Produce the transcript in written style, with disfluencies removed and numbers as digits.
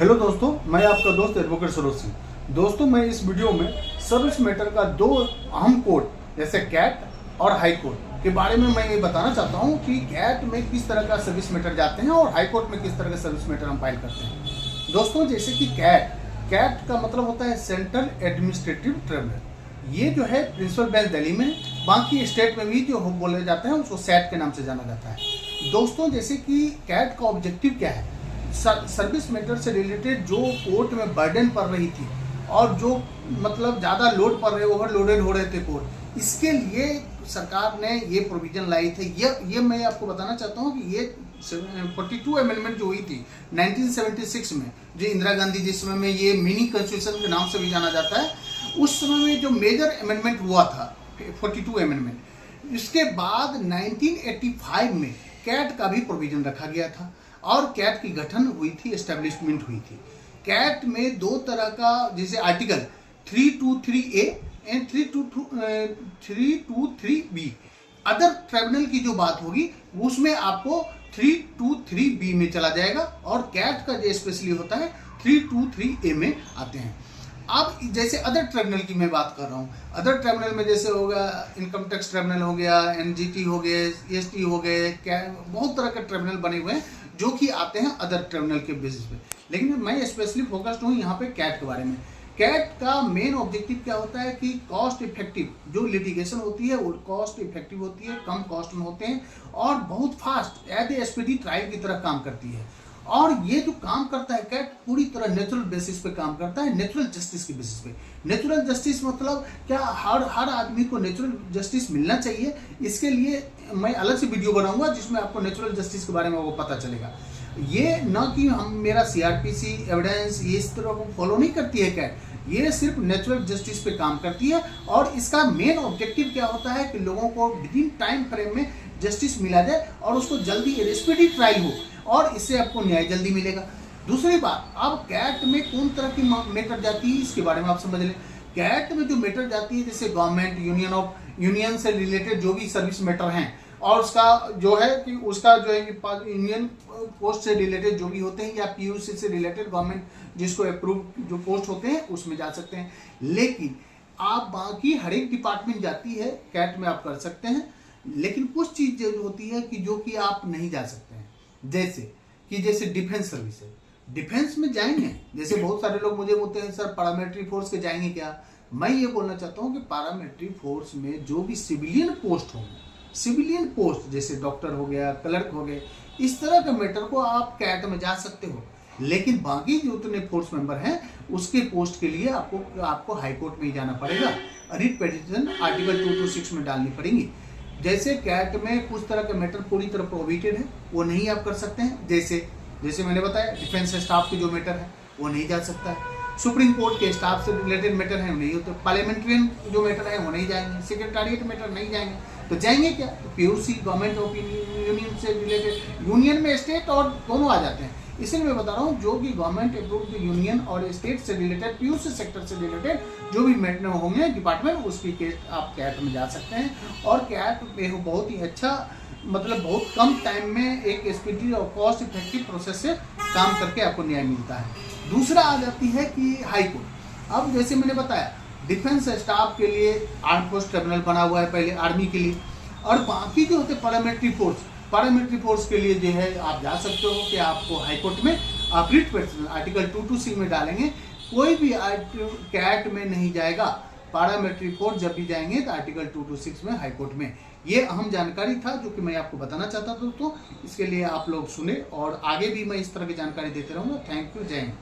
Hello दोस्तों, मैं आपका दोस्त एडवोकेट सरोज सिंह। दोस्तों, मैं इस वीडियो में सर्विस मैटर का दो अहम कोड जैसे कैट और हाई कोर्ट के बारे में मैं ये बताना चाहता हूँ कि कैट में किस तरह का सर्विस मैटर जाते हैं और हाई कोर्ट में किस तरह का सर्विस मैटर हम फाइल करते हैं। दोस्तों, जैसे कि कैट का मतलब होता है सेंट्रल एडमिनिस्ट्रेटिव ट्रिब्यूनल। ये जो है प्रिंसिपल बेंच दिल्ली में, बाकी स्टेट में भी जो बोले जाते हैं उसको सैट के नाम से जाना जाता है। दोस्तों, जैसे कि कैट का ऑब्जेक्टिव क्या है, सर्विस मैटर से रिलेटेड जो कोर्ट में बर्डन पड़ रही थी और जो मतलब ज़्यादा लोड पड़ रहे, ओवरलोडेड हो रहे थे कोर्ट, इसके लिए सरकार ने ये प्रोविजन लाई थी। ये मैं आपको बताना चाहता हूँ कि ये 42 अमेंडमेंट जो हुई थी 1976 में, जो इंदिरा गांधी जिस समय में ये मिनी कॉन्स्टिट्यूशन के नाम से भी जाना जाता है, उस समय में जो मेजर अमेंडमेंट हुआ था 42 अमेंडमेंट, इसके बाद 1985 में कैट का भी प्रोविजन रखा गया था और कैट की गठन हुई थी, एस्टेब्लिशमेंट हुई थी। कैट में दो तरह का, जैसे article 323A and 323B, other tribunal की जो बात होगी उसमें आपको 323B में चला जाएगा और कैट का जो स्पेशली होता है 323A में आते हैं। अब जैसे अदर ट्रिब्यूनल की मैं बात कर रहा हूँ, अदर ट्रिब्यूनल में जैसे होगा इनकम टैक्स ट्रिब्यूनल हो गया, एनजीटी हो गए, एसटी हो गए, बहुत तरह के ट्रिब्यूनल बने हुए हैं जो कि आते हैं अदर ट्रिब्यूनल के बेसिस पे। लेकिन मैं स्पेशली फोकस्ड हूँ यहाँ पे कैट के बारे में। कैट का मेन ऑब्जेक्टिव क्या होता है कि कॉस्ट इफेक्टिव जो लिटिगेशन होती है वो कॉस्ट इफेक्टिव होती है, कम कॉस्ट में होते हैं और बहुत fast as a speedy trial की तरह काम करती है। और ये जो काम करता है कैट पूरी तरह नेचुरल बेसिस पे काम करता है, नेचुरल जस्टिस के बेसिस पे। नेचुरल जस्टिस मतलब क्या, हर आदमी को नेचुरल जस्टिस मिलना चाहिए। इसके लिए मैं अलग से वीडियो बनाऊंगा जिसमें आपको नेचुरल जस्टिस के बारे में वो पता चलेगा। ये ना कि हम मेरा सीआरपीसी एविडेंस ये इस तरह को फॉलो नहीं करती है कैट, ये सिर्फ नेचुरल जस्टिस पे काम करती है। और इसका मेन ऑब्जेक्टिव क्या होता है कि लोगों को विद इन टाइम फ्रेम में जस्टिस मिला जाए और उसको जल्दी स्पीडी ट्रायल हो और इससे आपको न्याय जल्दी मिलेगा। दूसरी बात, अब कैट में कौन तरह की मैटर जाती है इसके बारे में आप समझ लें। कैट में जो मैटर जाती है जैसे गवर्नमेंट यूनियन से रिलेटेड जो भी सर्विस मैटर हैं और उसका जो है कि उसका जो है कि यूनियन पोस्ट से रिलेटेड जो भी होते हैं या पीयूसी से रिलेटेड गवर्नमेंट जिसको अप्रूव जो पोस्ट होते हैं उसमें जा सकते हैं। लेकिन आप बाकी हर एक डिपार्टमेंट जाती है कैट में आप कर सकते हैं, लेकिन कुछ चीज जो होती है कि जो कि आप नहीं जा सकते हैं। जैसे डिफेंस सर्विस है, डिफेंस में जाएंगे, जैसे बहुत सारे लोग मुझे बोलते हैं सर पैरामिलिट्री फोर्स के जाएंगे क्या। मैं ये बोलना चाहता हूँ कि पैरामिलिट्री फोर्स में जो भी सिविलियन पोस्ट होंगे, सिविलियन पोस्ट जैसे डॉक्टर हो गया, क्लर्क हो गए, इस तरह के मैटर को आप कैट में जा सकते हो। लेकिन बाकी जो उतने फोर्स मेंबर हैं उसके पोस्ट के लिए आपको हाई कोर्ट में ही जाना पड़ेगा। रिट पिटीशन आर्टिकल 226 में डालनी पड़ेगी। जैसे कैट में कुछ तरह के मैटर पूरी तरह प्रोहिबिटेड है, वो नहीं आप कर सकते हैं। जैसे मैंने बताया डिफेंस स्टाफ के जो मैटर है वो नहीं जा सकता है। सुप्रीम कोर्ट के स्टाफ से रिलेटेड मैटर है वो नहीं होते। पार्लियामेंट्रियन जो मैटर है वो नहीं जाएंगे। सेक्रेटारिएट मैटर नहीं जाएंगे। तो जाएंगे क्या, तो पीयूसी गवर्नमेंट ऑफ यूनियन से रिलेटेड, यूनियन में स्टेट और दोनों आ जाते हैं। इसलिए मैं बता रहा हूँ जो भी गवर्नमेंट अप्रूव्ड यूनियन और स्टेट से रिलेटेड पीयूसी सेक्टर से रिलेटेड जो भी मैटर होंगे डिपार्टमेंट, उसकी केस आप कैट में जा सकते हैं। और कैट में बहुत ही अच्छा, मतलब बहुत कम टाइम में एक स्पीडी और कॉस्ट इफेक्टिव प्रोसेस से काम करके आपको न्याय मिलता है। दूसरा आ जाती है कि हाई कोर्ट। अब जैसे मैंने बताया डिफेंस स्टाफ के लिए आर्म फोर्स ट्रिब्यूनल बना हुआ है पहले आर्मी के लिए, और बाकी जो होते पैरामिलिट्री फोर्स के लिए जो है आप जा सकते हो कि आपको हाई कोर्ट में आप रिट पिटीशन आर्टिकल 22C में डालेंगे। कोई भी कैट में नहीं जाएगा, पैरामिलिट्री फोर्स जब भी जाएंगे तो आर्टिकल 226 में हाई कोर्ट में। ये अहम जानकारी था जो कि मैं आपको बताना चाहता था दोस्तों। इसके लिए आप लोग सुने और आगे भी मैं इस तरह की जानकारी देते रहूँगा। थैंक यू, जय हिंद।